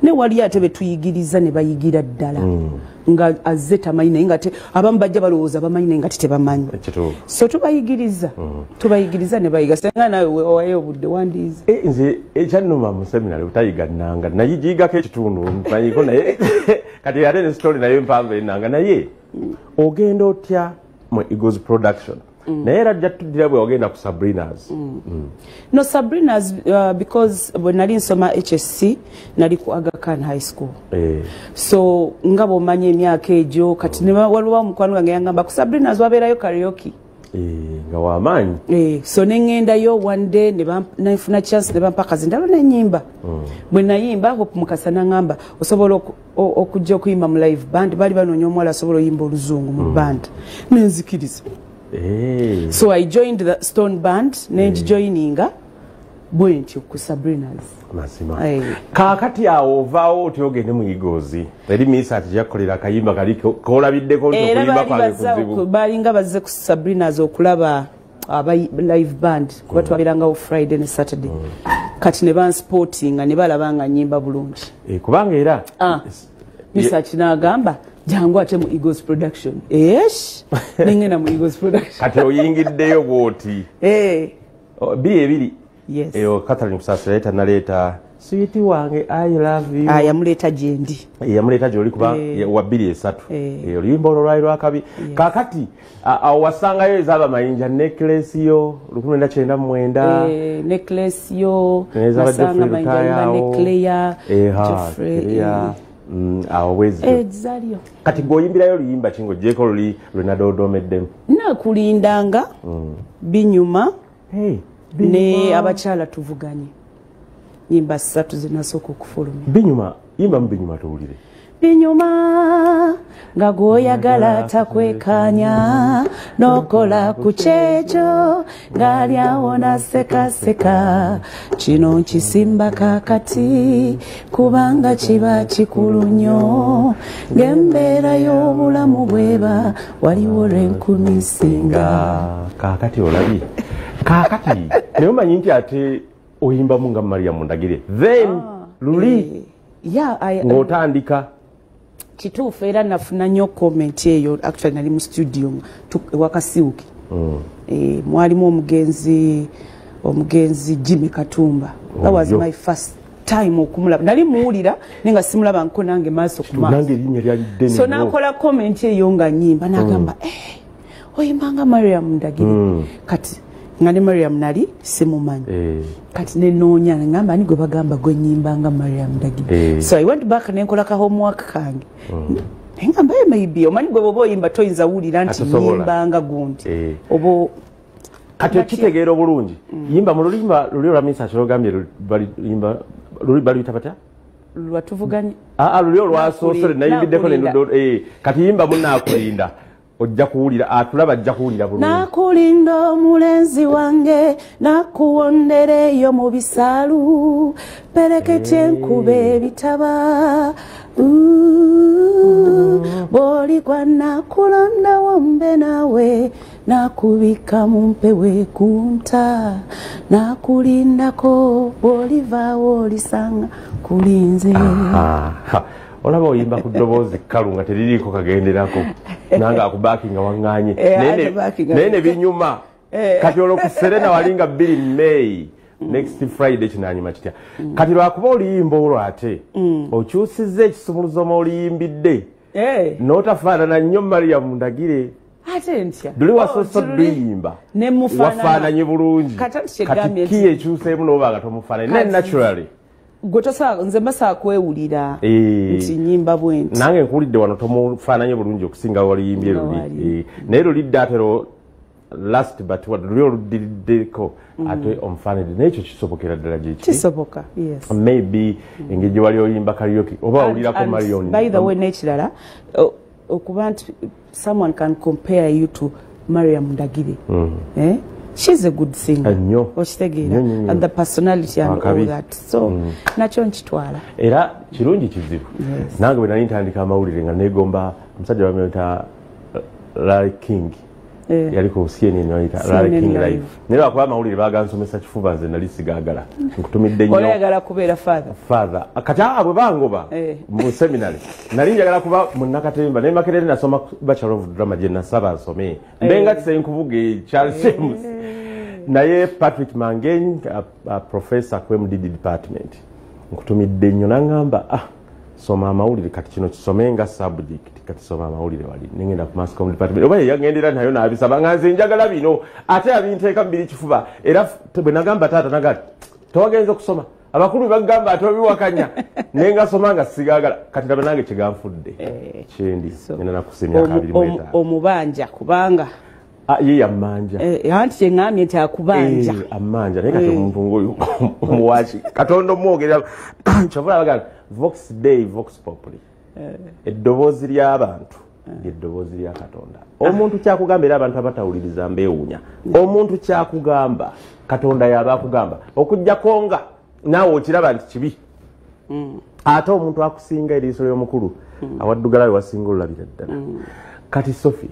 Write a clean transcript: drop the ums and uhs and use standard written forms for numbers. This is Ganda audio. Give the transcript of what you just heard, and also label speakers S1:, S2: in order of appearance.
S1: ne wali ate betuyigiriza ne bayigira ddala nga azze tamanyi naye nga abamu bajja balowooza bamanyi naye nga tebamanyi so tubayigiriza ne bayiga senga nawe owaye obudde wandiize
S2: nze ekyannuma mu seminary utayiga nnanga nayigigako ekitundu mpanyiko naye kati ate ne story naye mpanvu ennanga naye ogenda otya mu Eagles production naye era ajja tuddira bwe ogenda ku Sabrina's
S1: no Sabrina's because when nali nsoma HSC nali ku Aga Khan High School so nga bw'omanyi emyaka egyo kati ne waliwo omukwano gwange yangamba ku Sabrina's wabeerayo karaoke
S2: nga wamaanyi
S1: so nengendayo one day nefuna chance ne bampa kazindalo nenyimba bwe nayimba Hope Mukasa nangamba osobola okujja okuyimba mu live band bali banoonya omuwala asobola oyimba oluzungu mu band nenzikiriza so I joined the Stone Band joininga bwentyo ku Sabrina's
S2: masima kakati awo ovaawo oti ogende mu Eagles eri misa ati yakolera kayimba kali kolabiddeko okuyimba kwa kuzibu
S1: balinga bazze ku Sabrina's okulaba aba live band kuba twaberangawo Friday ne Saturday kati ne bansportinga ne balabanga nyimba bulungi
S2: kubanga era
S1: misa kinagamba jangu ate mu Eagles production nengena mu Eagles production
S2: kati oyingiddeyo bwoti biri ebiri eyo Catherine Kusasireta naleta sweet wange I love you
S1: yamuleta jendi
S2: yamuleta joli kuba wa 2-3 oluyimba olwali lwakabi kakati awo wasangayo ezaba mayinja necklace yo 1999
S1: necklace yo nasanga mayinja necklace
S2: awezi
S1: exactly
S2: kati goyimbirayo luyimba kingo jeko luli lwenadodomeddemu
S1: nakulindanga binyuma ne abachala tuvuganye nyimba 3 zinasoko okufulumya
S2: binyuma yimba mu binyuma tuwulire
S1: binyuma nga goyagala takwekanya nokola ku kyejo ng'alyawo seka kino nkisimba kakati kubanga kiba kikulu nnyo ng'embeera y'obulamu bweba waliwo lw'enkumi singa
S2: kakati olabi kakati naye omanyi nti ate oyimbamu nga Mariam Ndagire then luli ng'otandika
S1: kituufu era nafuna nnyo comment eyo actually nali mu studio wakasiuki mwalimu omugenzi Jimmy Katumba that was my first time okumulaba nali muwulira nenga simulaba nko nange maaso ku maaso so nakola comment eyo nga nyimba nagamba oyimbanga Mariam Ndagire kati ngane Mariam nali simumanyi kati nenoonya ngamba ni gwe bagamba gwe nyimbanga Mariam Ndagire so I went back nenkola ka homework kange ngamba maybe omanyi gwe bobo yimba toyinza wulira nti nyimbanga gundi obo
S2: kati kitegeera obulungi yimba mu lulimba luli olwamisa kyogambye yimba luli baluyita batya
S1: lwatuvuganye
S2: luli olwasoosere nayimbiddeko nendodo kati yimba munaakulinda ojja kuwulira atulaba ajja kuwulira bulungi
S1: nakulinda omulenzi wange nakuwondereyo mu bisaalu perekete nkube ebitaba bw'oligwa nakulonda wambe nawe nakubika mu mpewe kunta nakulindako bw'olivaawo olisanga kulinze
S2: olaba oyimba ku ddoboozi kkalu nga teririiko kagenderako nanga akubakinga waŋŋaanye naye ne binyuma kati olwo ku Serena walinga 2 May next Friday kinanyuma kitya kati lwakuba oluyimba olwo ate okyusizza ekisumuluzo oluyimbiddde n'otafaanana nnyo Mariam Ndagire
S1: ate ntya
S2: luli wasoose oluyimba wafaananye bulungi kati ki ekyuseemu n'oba nga tomufaananye ne naturally
S1: gotosa nze mbasa kwewulira nti nyimba bwenti
S2: nange nkuwulidde wano tomufaananye bulungi okusinga waliyimbye luli naye lulidde ate last but what luli oluddiriddeko ate omufaanidde n'ekyo kisobokera ddala gyeki
S1: kisoboka
S2: maybe engeri gye wali oyimba karaoke oba awulirako Marion
S1: by the way n'ekirala okuba nti someone can compare you to Mariam Ndagire she's a good singer okitegeera and the personality and all that so nakyo nkitwala
S2: era kirungi kizibu nange bwe nali ntandika amawulire nga negomba omusajja bamuyita Larry King yali ku CNN noyita Larry King Live nero akuba amawulire bagansomesa kifuba nze nali sigagala nkutumidde nnyo
S1: oyagala kubeera
S2: father akata abwe bangoba mu seminary nali njagala kuba munnakatemba ne Makerere nasoma Bachelor of Drama je nasaba nsome mbenga tse nkuvuge Charles James naye Patrick Mangen professor ku MDD department nkutumidde nnyo nangamba soma amawulire kati kino kisomenga subject kati soma amawulire wali ningenda ku mass comm department oba yagendera nayo nabisaba nganze njagala bino ate abinteeka mbiri kifuba era bwe nagamba taata nagati towagenze kusoma abakulu bagamba atobiwakanya nenga somanga sigagala kati ndaba nange kiganfudde kyendi ngenda nakusemya kabiri mweta
S1: omubanja kubanga
S2: ye yamanja
S1: anti kyeŋŋambye nti akubanja
S2: amanja naye kati omuntu ngoyo omuwaki katondo mwogera kyovula bagala Vox Day Vox Populi eddoboozi ly'abantu eddoboozi lya Katonda omuntu kyakugamba era abantu abatawuliriza mbeewuunya omuntu kyakugamba Katonda yaba akugamba okujjako nga naawe okiraba nti kibi ate omuntu akusinga eriiso ly'omukulu awaddugala we wasinga olulabira ddala kati Sophie